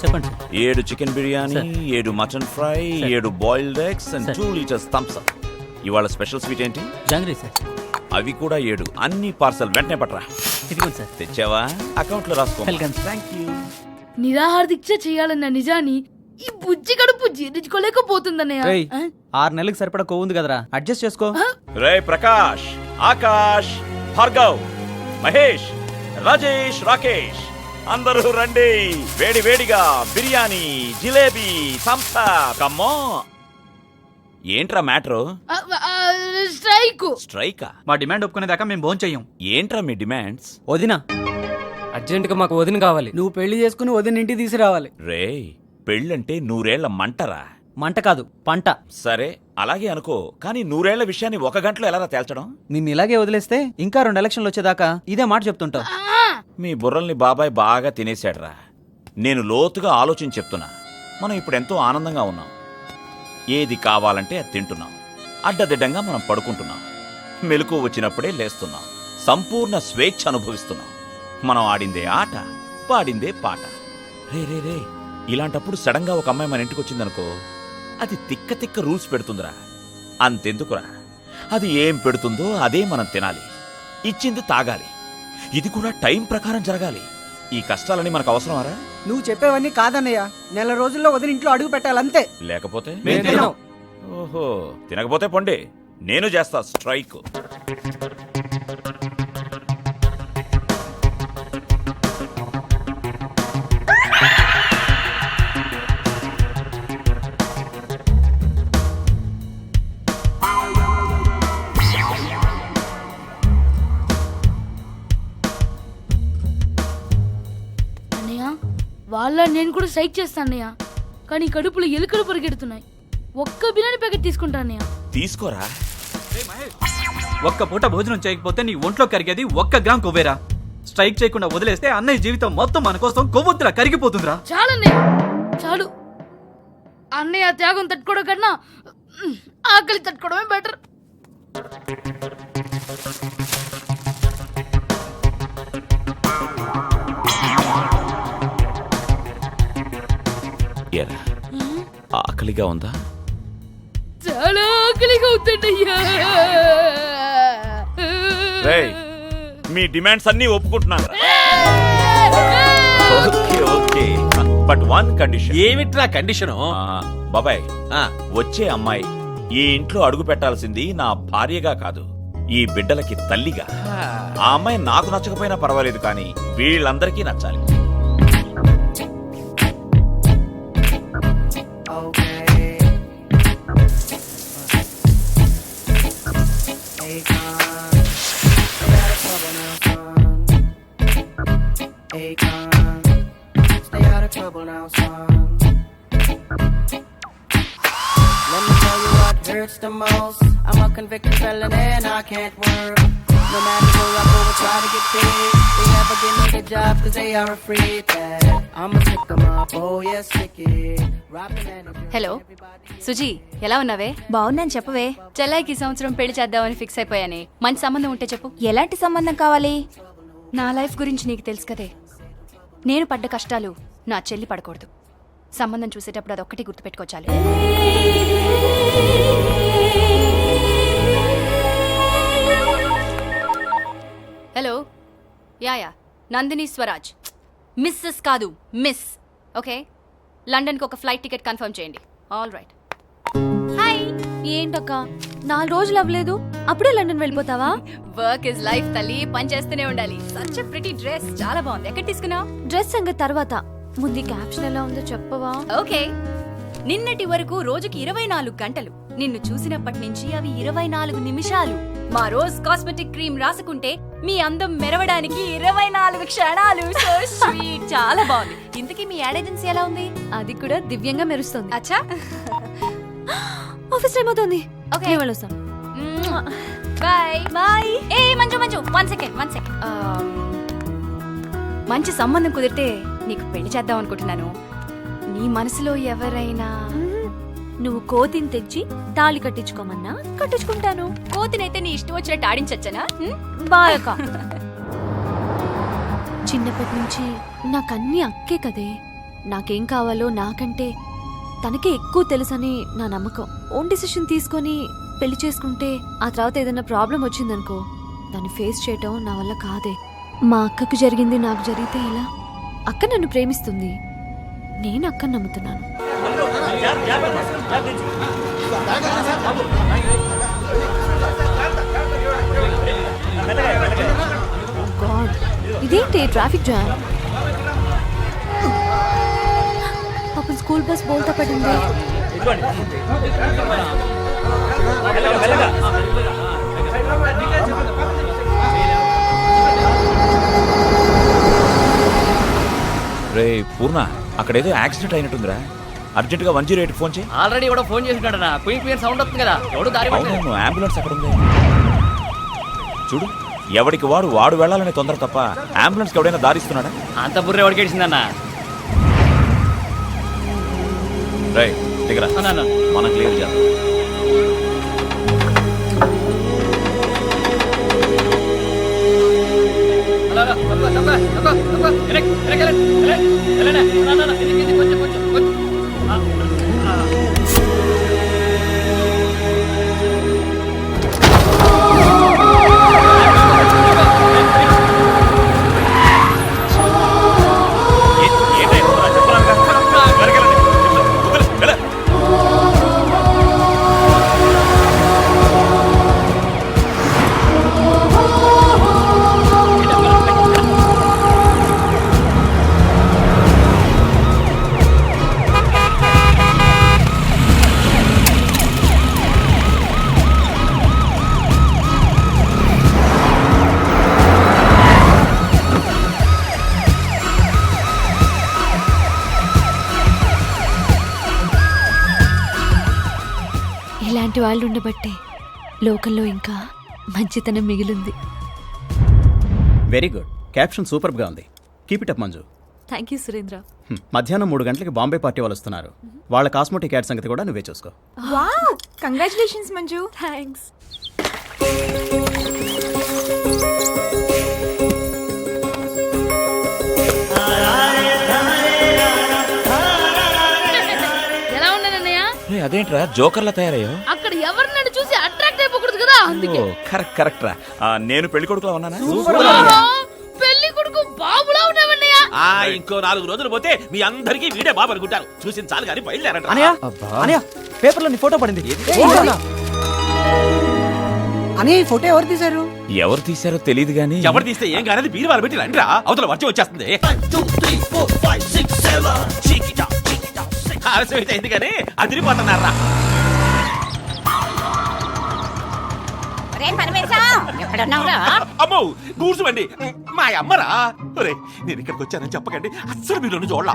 చెప్పండి sir. 7 chicken biryani, 7 mutton fry, 7 boiled eggs and 2 litres Thums Up. ఇవాళ special sweet ఏంటి? Jangri sir. అవి కూడా 7. అన్ని పార్సల్ వెంటనే పట్రా. ఇదిగోండి సార్. తెచ్చావా? అకౌంట్ లో రాసుకో. వెల్కమ్. థాంక్యూ. నిరాహార దీక్ష చేయాలన్న నిజాన్ని ఈ బుజ్జి కడుపు జీర్ణించుకోలేకపోతుందన్నయ్య. 6 నెలలకు సరిపడా కొవ్వు ఉంది కదరా, అడ్జస్ట్ చేసుకో. రే ప్రకాష్, ఆకాష్, భార్గవ్, మహేష్, రాజేష్, రాకేష్ అందరూ రండి. వేడి వేడిగా బిర్యానీ, జిలేబీ, థమ్స్ అప్. కమ్మో. ఏంట్రా మ్యాటరు? స్ట్రైకా? మా డిమాండ్ ఒప్పుకునేదాకా మేము భోజనం చెయ్యం. ఏంట్రా మీ డిమాండ్స్? వదినా, అర్జెంట్ గా మాకు వదిన కావాలి. నువ్వు పెళ్లి చేసుకుని వదిన ఇంటికి తీసుకురావాలి. రే, పెళ్ళంటే 100 ఏళ్ల మంటరా? మంట కాదు పంట. సరే అలాగే అనుకో, కానీ 100 ఏళ్ల విషయాన్ని 1 గంటలో ఎలా తేల్చడం? నిన్ను ఇలాగే వదిలేస్తే ఇంకా 2 ఎలక్షన్లు వచ్చేదాకా ఇదే మాట చెప్తుంటావు. మీ బుర్రల్ని బాబాయ్ బాగా తినేశాడ్రా. నేను లోతుగా ఆలోచించి చెప్తున్నా. మనం ఇప్పుడు ఎంతో ఆనందంగా ఉన్నాం. ఏది కావాలంటే అది తింటున్నాం. అడ్డదిడ్డంగా మనం పడుకుంటున్నాం. మెలకు వచ్చినప్పుడే లేస్తున్నాం. సంపూర్ణ స్వేచ్ఛ అనుభవిస్తున్నాం. మనం ఆడిందే ఆట, పాడిందే పాట. రే రే రే, ఇలాంటప్పుడు సడన్ గా ఒక అమ్మాయి మన ఇంటికి వచ్చిందనుకో, అది తిక్క తిక్క రూల్స్ పెడుతుందిరా. అంతెందుకురా, అది ఏం పెడుతుందో అదే మనం తినాలి, ఇచ్చింది తాగాలి. ఇది కూడా టైం ప్రకారం జరగాలి. ఈ కష్టాలని మనకు అవసరమారా? నువ్వు చెప్పేవన్నీ కాదన్నయ్య. నెల రోజుల్లో వదిన ఇంట్లో అడుగు పెట్టాలంతే. లేకపోతే మేము తినం. ఓహో, తినకపోతే పొండి, నేను చేస్తా స్ట్రైక్. వాళ్ళ నేను కూడా స్ట్రైక్ చేస్తానయ్య, కానీ కడుపులో ఎలుకలు పరిగెడుతున్నాయి. ఒక్క బిర్యానీ ప్యాకెట్ తీసుకుంటానయ్య. తీసుకోరా. ఒక్క పూట భోజనం చేయకపోతే నీ ఒంట్లో కరిగేది 1 గ్రామ్ కొవ్వేరా. స్ట్రైక్ చేయకుండా వదిలేస్తే అన్నయ్య జీవితం మొత్తం మన కోసం కొవ్వొత్తులా కరిగిపోతుందిరా. చాలన్నయ్య, చాలు. అన్నయ్య త్యాగం తట్టుకోవడం కన్నా ఆకలి తట్టుకోవడమే బెటర్. ఎరా, ఆకలిగా ఉందా? చాలా ఆకలిగా అవుతుందయ్యా. రేయ్, మీ డిమాండ్స్ అన్ని ఒప్పుకుంటున్నాను. Okay okay, but 1 condition. ఏమిట్రా కండిషను? బాబాయ్, వచ్చే అమ్మాయి ఈ ఇంట్లో అడుగు పెట్టాల్సింది నా భార్యగా కాదు, ఈ బిడ్డలకి తల్లిగా. ఆ అమ్మాయి నాకు నచ్చకపోయినా పర్వాలేదు, కానీ వీళ్ళందరికీ నచ్చాలి. Stay out of trouble now, son. Let me tell you what hurts the most. I'm a convicted felon and I can't work. No matter where I go, I try to get paid. They never give me the job cause they are afraid that I'm a sick of my, oh yes, sick it. Hello Suji, ఎలా ఉన్నావే? బాగున్నాను, చెప్పవే. చెల్లాయికి సంవత్సరం పెళ్లి చేద్దామని fix అయిపోయానే. మంచి సంబంధం ఉంటే చెప్పు. ఎలాంటి సంబంధం కావాలి? నా లైఫ్ గురించి నీకు తెలుసు కదే. నేను పడ్డ కష్టాలు నా చెల్లి పడకూడదు. సంబంధం చూసేటప్పుడు అదొక్కటి గుర్తుపెట్టుకోవాలి. Hello, yeah Nandini Swaraj. Mrs కాదు, మిస్. ఓకే, లండన్కి ఒక ఫ్లైట్ టికెట్ కన్ఫర్మ్ చేయండి. All right. హాయ్. ఏంటక్క 4 రోజులు అవ్వలేదు, అప్పుడే లండన్ వెళ్ళిపోతావా? వర్క్ ఇస్ లైఫ్ తల్లి, పని చేస్తూనే ఉండాలి. సచ్ ఎ ప్రిటీ డ్రెస్, చాలా బాగుంది. ఎక్కడ తీసుకున్నావు? డ్రెస్ సంగతి తర్వాత, ముందు క్యాప్షన్ ఎలా ఉందో చెప్పవా? ఓకే, నిన్నటి వరకు రోజుకి 24 గంటలు, నిన్ను చూసినప్పటి నుంచి అవి 24 నిమిషాలు. మా రోజ్ కాస్మెటిక్ క్రీమ్ రాసుకుంటే మీ అందం మెరవడానికి 24 క్షణాలు. సో స్వీట్, చాలా బాగుంది. ఇంతకీ మీ యాడ్ ఏజెన్సీ ఎలా ఉంది? అది కూడా దివ్యంగా మెరుస్తుంది. అచ్చా, ఆఫీస్ టైం అవుతుంది. ఓకే, వెళ్ళొస్తాం. Bye bye. ఏ మంజు, 1 సెకండ్. మంచి సంబంధం కుదిరితే నీకు పెళ్లి చేద్దాం అనుకుంటున్నాను. నీ మనసులో ఎవరైనా? నువ్వు కోతిని తెచ్చి తాళి కట్టించుకోమన్నా కట్టించుకుంటాను. కోతినైతే నీ ఇష్టం వచ్చినట్టు ఆడించచ్చనా? బాయక. చిన్నప్పటి నుంచి నాకన్నీ అక్కే కదే. నాకేం కావాలో నాకంటే తనకే ఎక్కువ తెలుసని నా నమ్మకం. ఓన్ డిసిషన్ తీసుకొని పెళ్లి చేసుకుంటే ఆ తర్వాత ఏదైనా ప్రాబ్లం వచ్చిందనుకో దాన్ని ఫేస్ చేయటం నా వల్ల కాదే. మా అక్కకు జరిగింది నాకు జరిగితే ఎలా? అక్క నన్ను ప్రేమిస్తుంది, నేను అక్కను నమ్ముతున్నాను. గాడ్, ఇదేంటి ట్రాఫిక్ జామ్? పాపం స్కూల్ బస్ బోల్తా పడింది. రే పూర్ణ, అక్కడేదో యాక్సిడెంట్ అయినట్టుందిరా. అర్జెంటుగా 108 ఫోన్ చేయి. ఆల్రెడీ కూడా ఫోన్ చేసినాడనా, క్విక్ సౌండ్ వస్తుంది కదా, ఎవడు దారి అవును, అంబులెన్స్ అక్కడ ఉంది. చూడు, ఎవడికి వాడు వెళ్ళాలనే తొందర తప్ప అంబులెన్స్కి ఎవడైనా దారిస్తున్నాడా? అంత బుర్ర ఎవరికేసిందన్నా? రే దగ్గర మనం క్లియర్ చేద్దాం. ఇలాంటి వాళ్ళు ఉండబట్టే లోకల్లో ఇంకా మంచితనం మిగిలింది. వెరీ గుడ్, క్యాప్షన్ సూపర్ గా ఉంది. Keep it up Manju. Thank you Surendra. మధ్యాహ్నం 3 గంటలకి బాంబే పార్టీ వాళ్ళు వస్తున్నారు. వాళ్ళ కాస్మోటిక్ యాడ్ సంగతి కూడా నువ్వే చూసుకో. Wow, congratulations Manju. థ్యాంక్స్. ఎలా ఉన్నానన్నయ్య? రే అదేంట్రా జోకర్లా తయారయ్యో? అక్కడ ఎవరినైనా చూసి అట్రాక్ట్ అయిపోకూడదు కదా, అందుకే. కరెక్ట్ రా. నేను పెళ్లి కొడుకులా ఉన్నానా? పెళ్లి కొడుకు బాబులా ఉన్నావన్నయ్య. ఇంకో 4 రోజులు పోతే మీ అందరికీ వీడే బాబు అనుకుంటారు. చూసిన చాలు కానీ బయలుదేరంట. అనయ్య పేపర్లో నీ ఫోటో పడింది. అనయ్య ఈ ఫోటో ఎవరు తీశారు? ఎవరు తీశారో తెలియదు గానీ ఎవరు తీస్తే ఏం కానది బీరువాలు పెట్టి రండిరా, అవతల వర్షం వచ్చేస్తుంది. ఆలస్యం అయితే అయింది కానీ అదిరిపోతున్నారా. అమ్మో కూర్చోండి, మా అమ్మరా. నేను ఇక్కడికి వచ్చానని చెప్పకండి, అస్సలు మీరు చూడలా.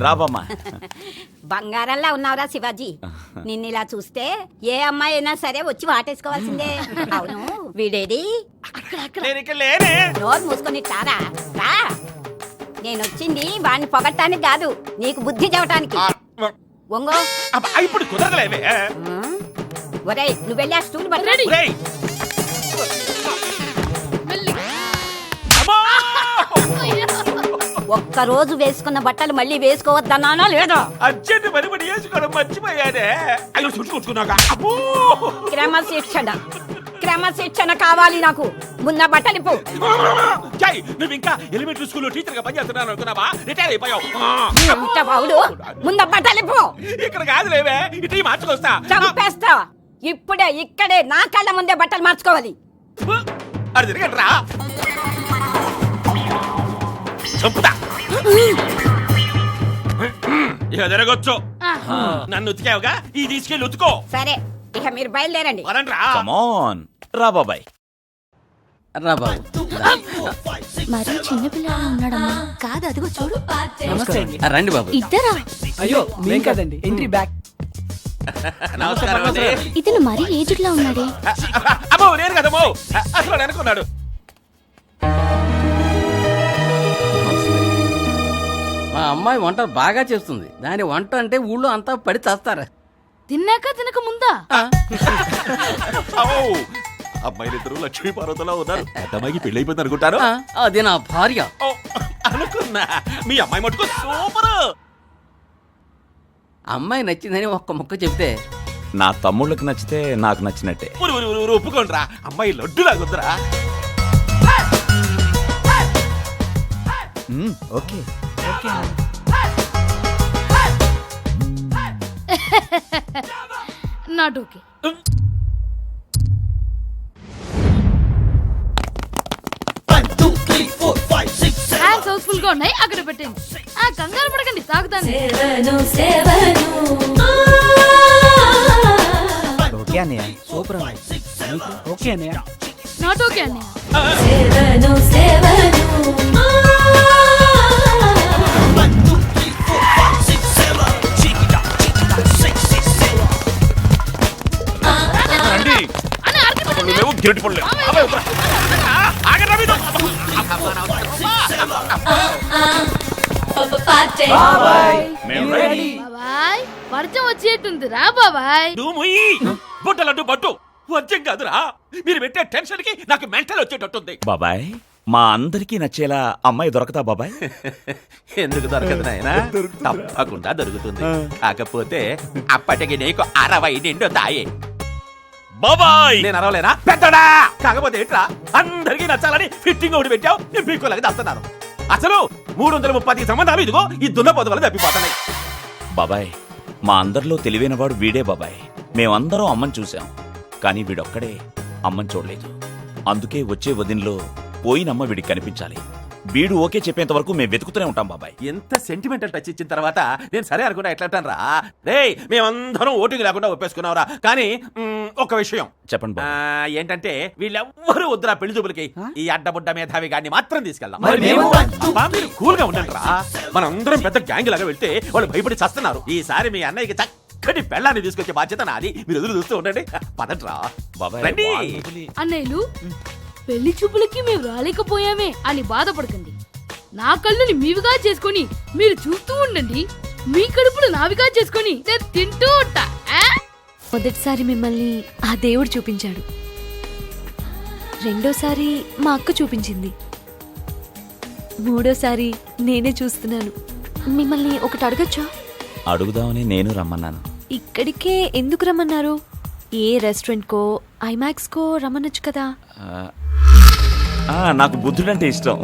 రాబమ్మా. బంగారంలా ఉన్నావురా శివాజీ. నిన్నిలా చూస్తే ఏ అమ్మాయి అయినా సరే వచ్చి వాటేసుకోవాల్సిందే. అవును, వీడేది? నోరు మూసుకొని తారా రా. నేను వచ్చింది వాడిని పొగట్టానికి కాదు, నీకు బుద్ధి చెప్పటానికి. ఒంగో ఇప్పుడు కుదరలేవే. ఒరేయ్, నువ్వు వెళ్ళి ఆ స్టూల్ పట్టుకోండి. ఒక్క రోజు వేసుకున్న బట్టలు మళ్ళీ వేసుకోవద్దన్నానా లేదా? అర్జెంట్ పని వేసుకోవడం మర్చిపోయానే. అయ్యో చుట్టుకుంటున్నాక. క్రమశిక్షణ కావాలి నాకు. ముందు బట్టలు పో. నువ్వు ఇంకా ఎలిమెంటరీ స్కూల్లో టీచర్ గా పనిచేస్తున్నాను అనుకున్నావా? రిటైర్ అయిపోయావు. ముందు బట్టలు పో. ఇక్కడ కాదులేవే, ఇటు మార్చుకొస్తా. చంపేస్తా. ఇప్పుడే ఇక్కడే నా కళ్ళ ముందే బట్టలు మార్చుకోవాలి. అది తిరగండి రా. చంపుతా. ఇక తిరగొచ్చు. నన్ను ఉతికావుగా, ఈ తీసుకెళ్ళి ఉతుకో. సరే, ఇక మీరు బయలుదేరండి. కమ్ ఆన్ రా బాబాయ్. రా బాబు. మరీ చిన్నపిల్లలా ఉన్నాడమ్మా. కాదు, అదిగో చూడు. రండి బాబు. ఇద్దరా? అయ్యో మేం కాదండి, ఎంట్రీ బ్యాక్. నమస్కారం అండి. ఇతను మరీ ఏజ్డ్ లా ఉన్నాడే. అమ్మో నేను కదమ్మో, అసలు అనుకున్నాడు. మా అమ్మాయి వంట బాగా చేస్తుంది. దాని వంట అంటే ఊళ్ళో అంతా పడి చేస్తారు. తిన్నాక తినక ముందా? అమ్మాయిలిద్దరూ లక్ష్మీ పార్వతిలా ఉన్నారు. అమ్మాయికి పెళ్లి అయిపోయింది అనుకుంటారు. అది నా భార్య. అనుకున్నా మీ అమ్మాయి మటుకు సూపర్. అమ్మాయి నచ్చిందని ఒక్క ముక్క చెప్తే నా తమ్ముళ్ళకి నచ్చితే నాకు నచ్చినట్టే. ఒప్పుకోండిరా, అమ్మాయి లడ్డులాగుందిరా. Okay not okay. Hands house full గా ఉన్నాయి, అక్కడ పెట్టండి. కంగారు పడకండి, తాగుతాను. ఓకే అన్నయ్య, సూపర్ ఓకే అన్నయ్య. నాట్ ఓకే అన్నయ్య. రండి. పళ్ళులేవు, గిరటి పళ్ళు లేవు. అబ్బాయి, వద్దురా. ఆగండి, మీరు. మేము రెడీ. బాబాయ్, వర్షం వచ్చేట్టుంది రా బాబాయ్. నువ్వు బుట్టలడ్డు పట్టు. వర్జం కాదురా, మీరు పెట్టే టెన్షన్ కి నాకు మెంటల్ వచ్చేటట్టుంది. బాబాయ్, మా అందరికీ నచ్చేలా అమ్మాయి దొరకతా బాబాయ్? ఎందుకు దొరకదు నాయనా? తప్పకుండా దొరుకుతుంది. కాకపోతే అప్పటికి నీకు 60 నిండుతాయి. బాబాయ్, నేను అరవలేనా? పెద్దడా! కాకపోతే ఏంట్రా, అందరికీ నచ్చాలని ఫిట్టింగ్ ఒకటి పెట్టావు. నేను పీకోలాగా దాస్తున్నాను. అసలు 330 సంబంధాలు ఇదిగో ఈ దున్నపోతు వల్ల తప్పిపోతున్నాయి. బాబాయ్, మా అందరిలో తెలివైనవాడు వీడే బాబాయ్. మేమందరం అమ్మని చూసాం, కానీ వీడొక్కడే అమ్మని చూడలేదు. అందుకే వచ్చే వదినలో పోయినమ్మ వీడికి కనిపించాలి. వీడు ఓకే చెప్పేంత వరకు మేము వెతుకుతూనే ఉంటాం బాబాయ్. ఎంత సెంటిమెంటల్ టచ్ ఇచ్చిన తర్వాత నేను సరే అనుకుంటా ఎట్లా రా. రేయ్, మేమందరం ఓటింగ్ లేకుండా ఒప్పేసుకున్నావురా. కానీ ఒక విషయం చెప్పండి బాబాయ్. ఏంటంటే వీళ్ళెవ్వరూ వద్దురా పెళ్లి చూపులకి. ఈ అడ్డబుడ్డ మేధావి గాన్ని మాత్రం తీసుకెళ్దాం. మీరు కూల్ గా ఉండండి రా. మనందరం పెద్ద గ్యాంగ్ లాగా వెళ్తే వాళ్ళు భయపడి చస్తున్నారు. ఈసారి మీ అన్నయ్యకి చక్కటి పెళ్ళాన్ని తీసుకొచ్చే బాధ్యత నాది. మీరు ఎదురు చూస్తూ ఉండండి. పదండ్రా బాబాయ్, రండి. అన్నయ్యలు, పెళ్లి చూపులకి మేము రాలేకపోయామే అని బాధపడకండి. నా కళ్ళుని మీవిగా చేసుకొని మీరు చూస్తూ ఉండండి. మీ కడుపులు నావిగా చేసుకొని నేను తింటూ ఉంటా. మొదటిసారి మిమ్మల్ని ఆ దేవుడు చూపించాడు, రెండోసారి మా అక్క చూపించింది, మూడోసారి నేనే చూస్తున్నాను. మిమ్మల్ని ఒకటి అడగచ్చా? అడుగుదామని నేను రమ్మన్నాను. ఇక్కడికే ఎందుకు రమ్మన్నారు? ఏ రెస్టారెంట్కో ఐమాక్స్కో రమ్మనొచ్చు కదా. నాకు బుద్ధుడంటే ఇష్టం.